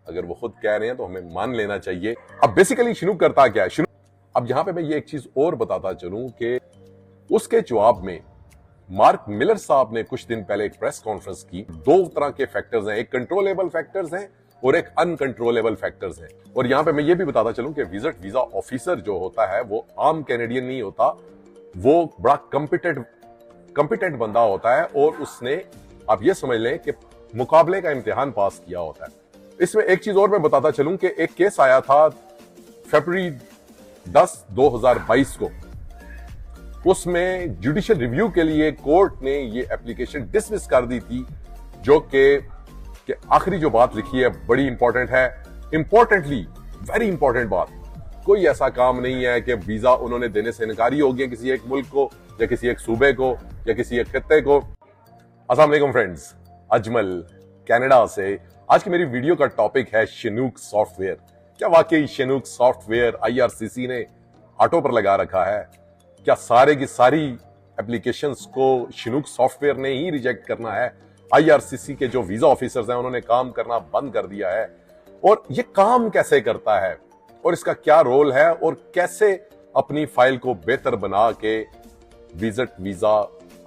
अगर वो खुद कह रहे हैं तो हमें मान लेना चाहिए। अब बेसिकली शिनूक करता क्या है? अब यहां पे मैं ये एक चीज और बताता चलूं कि उसके जवाब में मार्क मिलर साहब ने कुछ दिन पहले एक प्रेस कॉन्फ्रेंस की। दो तरह के फैक्टर्स हैं, एक कंट्रोलेबल फैक्टर्स हैं और एक अनकंट्रोलेबल फैक्टर्स हैं। और यहां पे मैं ये भी बताता चलूं कि विजिट वीजा ऑफिसर जो होता है वो आम कैनेडियन नहीं होता, वो बड़ा कंपिटेंट बंदा होता है और उसने, आप ये समझ लें कि मुकाबले का इम्तिहान पास किया होता है। इसमें एक चीज और मैं बताता चलूं कि एक केस आया था फरवरी 10, 2022 को। उसमें जुडिशियल रिव्यू के लिए कोर्ट ने ये एप्लीकेशन डिसमिस कर दी थी, जो कि आखिरी जो बात लिखी है बड़ी इंपॉर्टेंट है। इंपॉर्टेंटली वेरी इंपॉर्टेंट बात, कोई ऐसा काम नहीं है कि वीजा उन्होंने देने से इनकारी हो गया किसी एक मुल्क को या किसी एक सूबे को या किसी एक खित्ते को। अस्सलाम वालेकुम फ्रेंड्स, अजमल कनाडा से। आज की मेरी वीडियो का टॉपिक है शिनूक सॉफ्टवेयर। क्या वाकई शिनूक सॉफ्टवेयर आईआरसीसी ने ऑटो पर लगा रखा है? क्या सारे की सारी एप्लीकेशंस को शिनूक सॉफ्टवेयर ने ही रिजेक्ट करना है? आईआरसीसी के जो वीजा ऑफिसर्स हैं उन्होंने काम करना बंद कर दिया है? और ये काम कैसे करता है और इसका क्या रोल है और कैसे अपनी फाइल को बेहतर बना के विजिट वीजा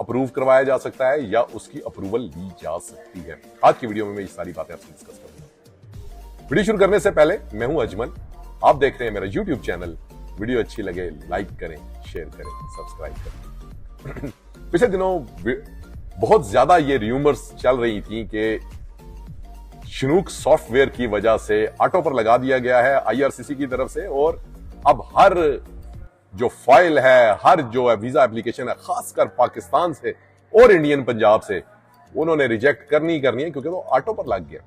अप्रूव करवाया जा सकता है या उसकी अप्रूवल ली जा सकती है? आज की वीडियो में मैं ये सारी बातें आपसे डिस्कस करूंगा। वीडियो शुरू करने से पहले, मैं हूं अजमल, आप देख रहे हैं मेरा यूट्यूब चैनल। वीडियो अच्छी लगे लाइक करें, शेयर करें, सब्सक्राइब करें। पिछले दिनों बहुत ज्यादा ये रूमर्स चल रही थी कि शिनूक सॉफ्टवेयर की वजह से ऑटो पर लगा दिया गया है आईआरसीसी की तरफ से, और अब हर जो फाइल है, हर जो वीजा एप्लीकेशन है, खासकर पाकिस्तान से और इंडियन पंजाब से, उन्होंने रिजेक्ट करनी है क्योंकि वो ऑटो पर लग गया।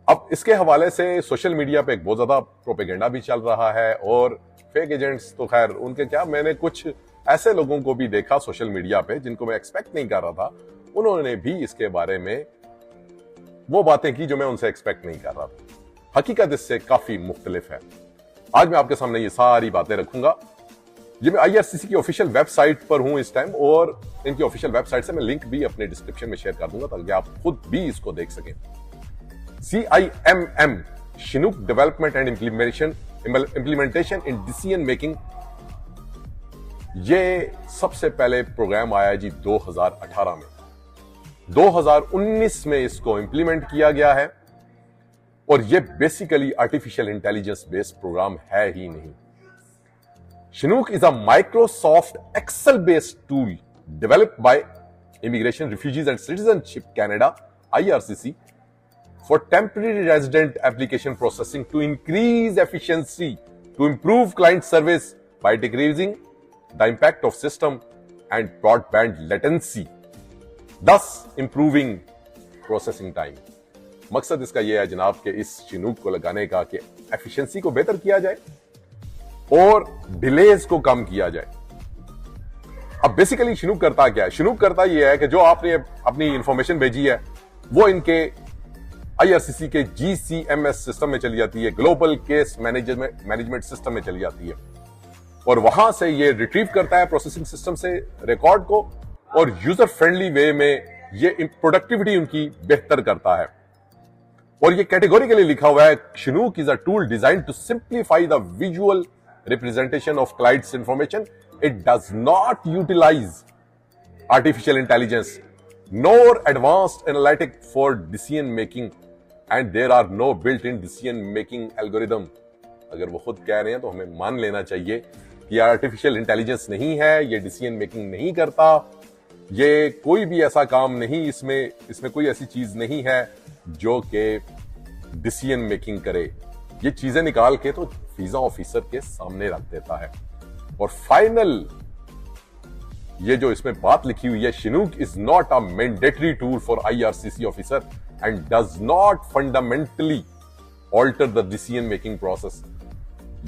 अब इसके हवाले से सोशल मीडिया पे एक बहुत ज्यादा प्रोपेगेंडा भी चल रहा है और फेक एजेंट्स तो खैर उनके क्या, मैंने कुछ ऐसे लोगों को भी देखा सोशल मीडिया पे जिनको मैं एक्सपेक्ट नहीं कर रहा था, उन्होंने भी इसके बारे में वो बातें की जो मैं उनसे एक्सपेक्ट नहीं कर रहा था। हकीकत इससे काफी मुख्तलिफ है। आज मैं आपके सामने ये सारी बातें रखूंगा। ये मैं आईआरसीसी की ऑफिशियल वेबसाइट पर हूं इस टाइम, और इनकी ऑफिशियल वेबसाइट से मैं लिंक भी अपने डिस्क्रिप्शन में शेयर कर दूंगा ताकि आप खुद भी इसको देख सकें। CIMM Chinook development and implementation in decision making, ये सबसे पहले प्रोग्राम आया जी 2018 में। 2019 में इसको इंप्लीमेंट किया गया है और ये basically artificial intelligence based program है ही नहीं। Chinook is a Microsoft Excel based tool developed by immigration, refugees and citizenship Canada IRCC for temporary resident application processing to increase efficiency, to improve client service by decreasing the impact of system and broadband latency, thus improving processing time. मकसद इसका यह है जनाब कि इस Chinook को लगाने का कि एफिशिएंसी को बेहतर किया जाए और डिलेज को कम किया जाए। अब बेसिकली शिनूक करता क्या है? शिनूक करता यह है कि जो आपने अपनी इंफॉर्मेशन भेजी है वो इनके आईआरसीसी के GCMS सिस्टम में चली जाती है, ग्लोबल केस मैनेजमेंट सिस्टम में चली जाती है, और वहां से ये रिट्रीव करता है प्रोसेसिंग सिस्टम से रिकॉर्ड को, और यूजर फ्रेंडली वे में ये प्रोडक्टिविटी उनकी बेहतर करता है। और ये कैटेगोरिकली लिखा हुआ है, Chinook is a tool design to simplify the visual representation of clients information. It does not utilise artificial intelligence nor advanced analytic for decision making and there are no built-in decision making algorithm। अगर वो खुद कह रहे हैं तो हमें मान लेना चाहिए कि आर्टिफिशियल इंटेलिजेंस नहीं है, ये डिसीजन मेकिंग नहीं करता, ये कोई भी ऐसा काम नहीं, इसमें कोई ऐसी चीज नहीं है जो कि डिसीजन मेकिंग करे। ये चीजें निकाल के तो वीजा ऑफिसर के सामने रख देता है। और फाइनल ये जो इसमें बात लिखी हुई है, Chinook is not a mandatory tool for IRCC officer and does not fundamentally alter the decision making process.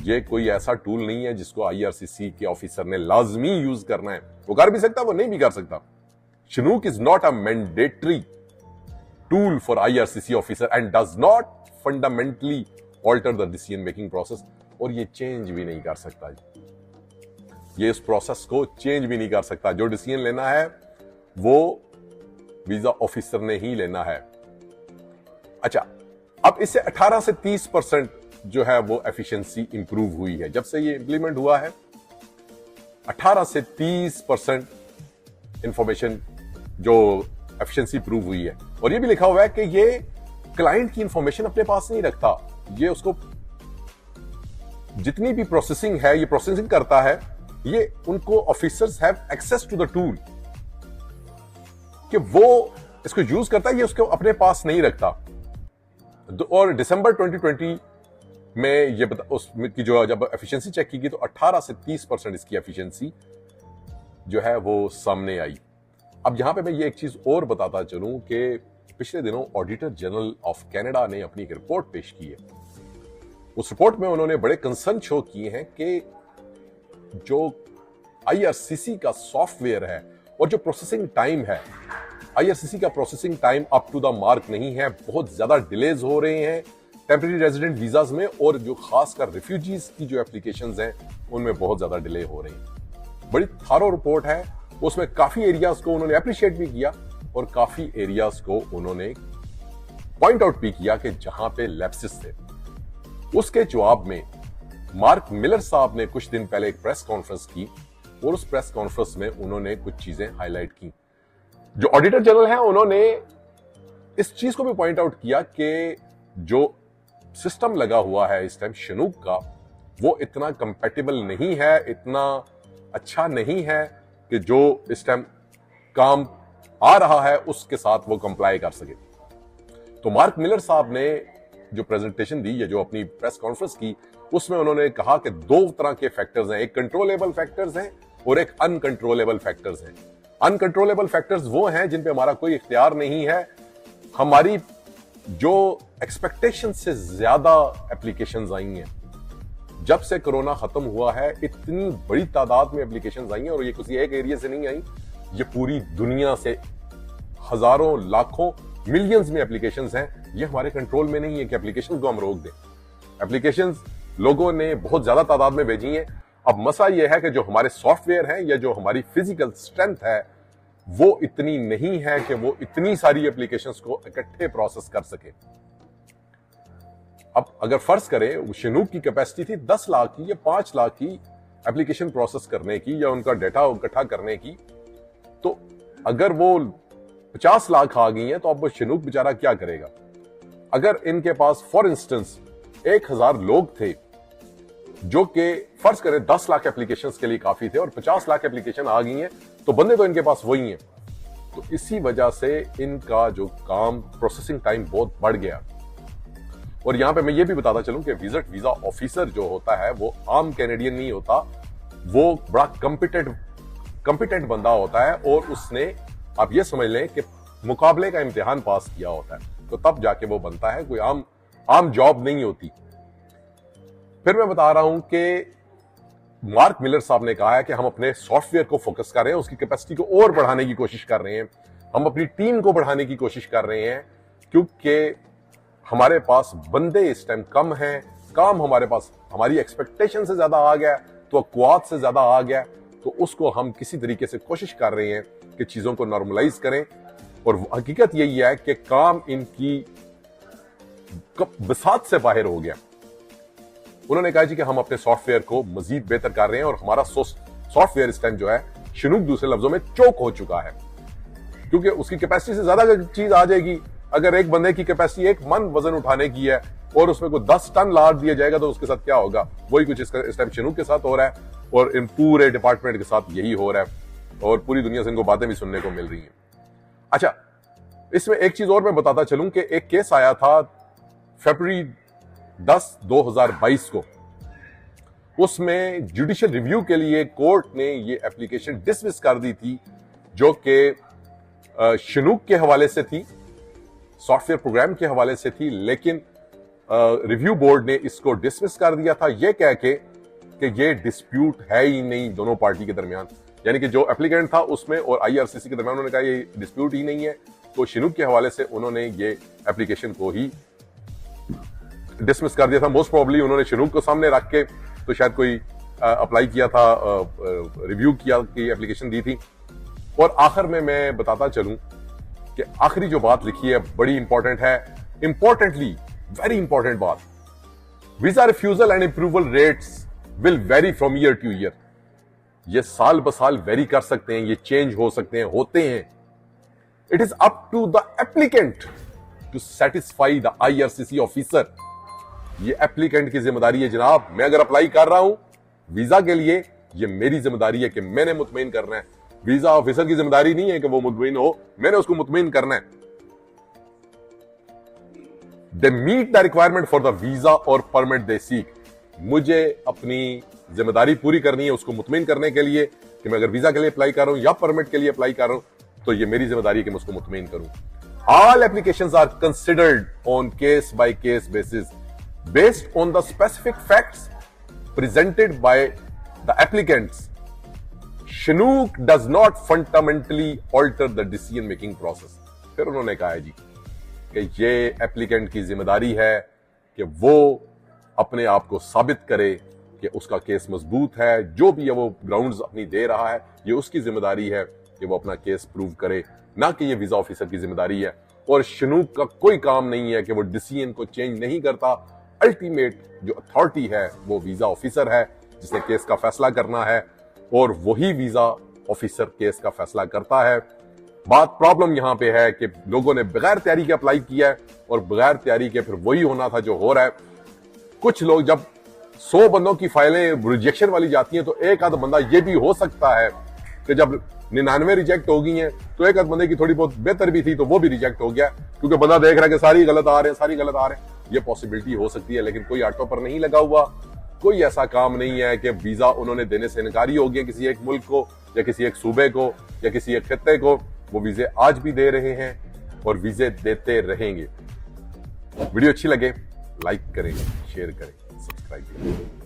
ये कोई ऐसा टूल नहीं है जिसको आईआरसीसी के ऑफिसर ने लाजमी यूज करना है। वो कर भी सकता, वो नहीं भी कर सकता। Chinook is not a mandatory tool for IRCC officer and does not fundamentally alter the decision making process, और ये चेंज भी नहीं कर सकता। ये इस प्रोसेस को चेंज भी नहीं कर सकता। जो डिसीजन लेना है वो वीजा ऑफिसर ने ही लेना है। अच्छा, अब इससे 18 से 30% जो है वो एफिशिएंसी इंप्रूव हुई है जब से ये इंप्लीमेंट हुआ है। 18 से 30% इंफॉर्मेशन जो एफिशिएंसी इंप्रूव हुई है। और ये भी लिखा हुआ है कि ये क्लाइंट की इंफॉर्मेशन अपने पास नहीं रखता, ये उसको जितनी भी प्रोसेसिंग है ये प्रोसेसिंग करता है, ये उनको officers have access to the tool कि वो इसको यूज करता है, ये उसको अपने पास नहीं रखता। और दिसंबर 2020 में ये उसकी जो जब एफिशिएंसी चेक की गई तो 18 से 30% इसकी एफिशिएंसी जो है वो सामने आई। अब यहां पे मैं ये एक चीज और बताता चलूं कि पिछले दिनों ऑडिटर जनरल ऑफ कनाडा ने अपनी एक रिपोर्ट पेश की है। उस रिपोर्ट में उन्होंने बड़े कंसर्न शो किए हैं कि जो आईआरसीसी का सॉफ्टवेयर है और जो प्रोसेसिंग टाइम है, आईआरसीसी का processing time up to the mark नहीं है, बहुत ज्यादा डिलेज हो रहे हैं टेम्परेरी रेजिडेंट वीजाज में, और जो खासकर रिफ्यूजीज की जो एप्लीकेशंस हैं उनमें बहुत ज्यादा डिले हो रहे हैं। बड़ी थारो रिपोर्ट है, उसमें काफी एरियाज को उन्होंने अप्रिशिएट भी किया और काफी एरियाज को उन्होंने पॉइंट आउट भी किया कि जहां पे लैप्सेस थे। उसके जवाब में मार्क मिलर साहब ने कुछ दिन पहले एक प्रेस कॉन्फ्रेंस की और उस प्रेस कॉन्फ्रेंस में उन्होंने कुछ चीजें हाईलाइट की। जो ऑडिटर जनरल है उन्होंने इस चीज को भी पॉइंट आउट किया कि जो सिस्टम लगा हुआ है इस टाइम शिनूक का, वो इतना कंपैटिबल नहीं है, इतना अच्छा नहीं है कि जो इस टाइम काम आ रहा है उसके साथ वो कंप्लाई कर सके। तो मार्क मिलर साहब ने जो प्रेजेंटेशन दी, या जो अपनी प्रेस कॉन्फ्रेंस की, उसमें उन्होंने कहा कि दो तरह के फैक्टर्स हैं, एक कंट्रोलेबल फैक्टर्स हैं और एक अनकंट्रोलेबल फैक्टर्स हैं। अनकंट्रोलेबल फैक्टर्स वो हैं जिन पे हमारा कोई इख्तियार नहीं है। हमारी जो एक्सपेक्टेशन से ज्यादा एप्लीकेशंस आई हैं, जब से कोरोना खत्म हुआ है इतनी बड़ी तादाद में एप्लीकेशंस आई हैं, और ये किसी एक एरिया से नहीं आई, ये पूरी दुनिया से हजारों लाखों मिलियंस में एप्लीकेशंस हैं। ये हमारे कंट्रोल में नहीं है कि एप्लीकेशंस को हम रोक दें। एप्लीकेशंस लोगों ने बहुत ज्यादा तादाद में भेजी हैं। अब मसला यह है कि जो हमारे सॉफ्टवेयर हैं या जो हमारी फिजिकल स्ट्रेंथ है वो इतनी नहीं है कि वो इतनी सारी एप्लीकेशंस को इकट्ठे प्रोसेस कर सके। अब अगर फर्ज करें शिनूक की कैपेसिटी थी 10 लाख की या 5 लाख की एप्लीकेशन प्रोसेस करने की या उनका डेटा इकट्ठा करने की, तो अगर वो 50 लाख आ गई हैं तो अब वो शिनूक बेचारा क्या करेगा। अगर इनके पास फॉर इंस्टेंस 1000 लोग थे जो कि फर्ज करें 10 लाख एप्लीकेशंस के लिए काफी थे और 50 लाख एप्लीकेशन आ गई हैं, तो बंदे तो इनके पास वही हैं। तो इसी वजह से इनका जो काम प्रोसेसिंग टाइम बहुत बढ़ गया। और यहां पे मैं ये भी बताता चलूं कि विजिट वीजा ऑफिसर जो होता है वो आम कैनेडियन नहीं होता, वो बड़ा कंपिटेंट बंदा होता है और उसने, आप ये समझ लें कि मुकाबले का इम्तिहान पास किया होता है, तो तब जाके वो बनता है, कोई आम जॉब नहीं होती। फिर मैं बता रहा हूं कि मार्क मिलर साहब ने कहा है कि हम अपने सॉफ्टवेयर को फोकस कर रहे हैं, उसकी कैपेसिटी को और बढ़ाने की कोशिश कर रहे हैं, हम अपनी टीम को बढ़ाने की कोशिश कर रहे हैं, क्योंकि हमारे पास बंदे इस टाइम कम हैं, काम हमारे पास हमारी एक्सपेक्टेशन से ज्यादा आ गया, तो क्वाद से ज्यादा आ गया, तो उसको हम किसी तरीके से कोशिश कर रहे हैं कि चीजों को नॉर्मलाइज करें। और हकीकत यही है कि काम इनकी बिसात से बाहर हो गया। उन्होंने कहा जी कि हम अपने सॉफ्टवेयर को मजीद बेहतर कर रहे हैं और हमारा सॉफ्टवेयर इस टाइम जो है शिनूक दूसरे लफ्जों में चोक हो चुका है, क्योंकि उसकी कैपेसिटी से ज्यादा चीज आ जाएगी। अगर एक बंदे की कैपेसिटी 1 मन वजन उठाने की है और उसमें कोई 10 टन लाद दिया जाएगा तो उसके साथ क्या होगा। वही कुछ इस टाइम शिनूक के साथ हो रहा है और इन पूरे डिपार्टमेंट के साथ यही हो रहा है और पूरी दुनिया से इनको बातें भी सुनने को मिल रही हैं। अच्छा, इसमें एक चीज और मैं बताता चलूं कि एक केस आया था फरवरी 10, 2022 को। उसमें जुडिशियल रिव्यू के लिए कोर्ट ने ये एप्लीकेशन डिसमिस कर दी थी जो कि शिनूक के हवाले से थी, सॉफ्टवेयर प्रोग्राम के हवाले से थी, लेकिन रिव्यू बोर्ड ने इसको डिसमिस कर दिया था ये कह के कि ये डिस्प्यूट है ही नहीं दोनों पार्टी के दरमियान, यानी कि जो एप्लीकेंट था उसमें और आईआरसीसी के दरमियान। उन्होंने कहा ये डिस्प्यूट ही नहीं है, तो शिनूक के हवाले से उन्होंने ये एप्लीकेशन को ही डिसमिस कर दिया था। मोस्ट प्रोबेबली उन्होंने शिनूक को सामने रख के तो शायद कोई अप्लाई किया था, रिव्यू किया की एप्लीकेशन दी थी। और आखिर में मैं बताता चलूं कि आखिरी जो बात लिखी है बड़ी इंपॉर्टेंट है इंपॉर्टेंटली, वेरी इंपॉर्टेंट बात, visa refusal and approval rates will very from year two year. ये साल ब साल वेरी कर सकते हैं, ये चेंज हो सकते हैं, होते हैं। It is up to the applicant to satisfy the IRCC officer. ये एप्लीकेंट की जिम्मेदारी है जनाब। मैं अगर अप्लाई कर रहा हूं वीजा के लिए, ये मेरी जिम्मेदारी है कि मैंने मुतमईन करना है। वीजा ऑफिसर की जिम्मेदारी नहीं है कि वो मुतमईन हो, मैंने उसको मुतमईन करना है। They meet the requirement for the visa और परमिट दे सीक। मुझे अपनी जिम्मेदारी पूरी करनी है उसको मुतमईन करने के लिए कि मैं अगर वीजा के लिए अप्लाई कर रहा हूं या परमिट के लिए अप्लाई कर रहा हूं तो ये मेरी जिम्मेदारी है कि मैं उसको मुतमईन करूं। All applications are considered on case by case basis based on the specific facts presented by the applicants. शनूक does not fundamentally alter the decision making process. फिर उन्होंने कहा है जी कि ये एप्लीकेंट की जिम्मेदारी है कि वो अपने आप को साबित करे कि उसका केस मजबूत है। जो भी है वो ग्राउंड्स अपनी दे रहा है, ये उसकी जिम्मेदारी है कि वो अपना केस प्रूव करे, ना कि ये वीजा ऑफिसर की जिम्मेदारी है। और शनूक का कोई काम नहीं है कि वो डिसीजन को चेंज नहीं करता। अल्टीमेट जो अथॉरिटी है वो वीजा ऑफिसर है जिसने केस का फैसला करना है, और वही वीजा ऑफिसर केस का फैसला करता है। बात प्रॉब्लम यहां पे है कि लोगों ने बगैर तैयारी के अप्लाई किया है और बगैर तैयारी के फिर वही होना था जो हो रहा है। कुछ लोग जब 100 बंदों की फाइलें रिजेक्शन वाली जाती हैं तो एक आध बंदा ये भी हो सकता है कि जब 99 रिजेक्ट हो गई हैं तो एक आध बंदे की थोड़ी बहुत बेहतर भी थी तो वो भी रिजेक्ट हो गया क्योंकि बंदा देख रहा है कि सारी गलत आ रहे हैं, सारी गलत आ रहे हैं। ये पॉसिबिलिटी हो सकती है, लेकिन कोई ऑटो पर नहीं लगा हुआ। कोई ऐसा काम नहीं है कि वीजा उन्होंने देने से इनकारी हो गया किसी एक मुल्क को या किसी एक सूबे को या किसी एक खित्ते को। वो वीजे आज भी दे रहे हैं और वीजे देते रहेंगे। वीडियो अच्छी लगे लाइक करें, शेयर करें, सब्सक्राइब करें।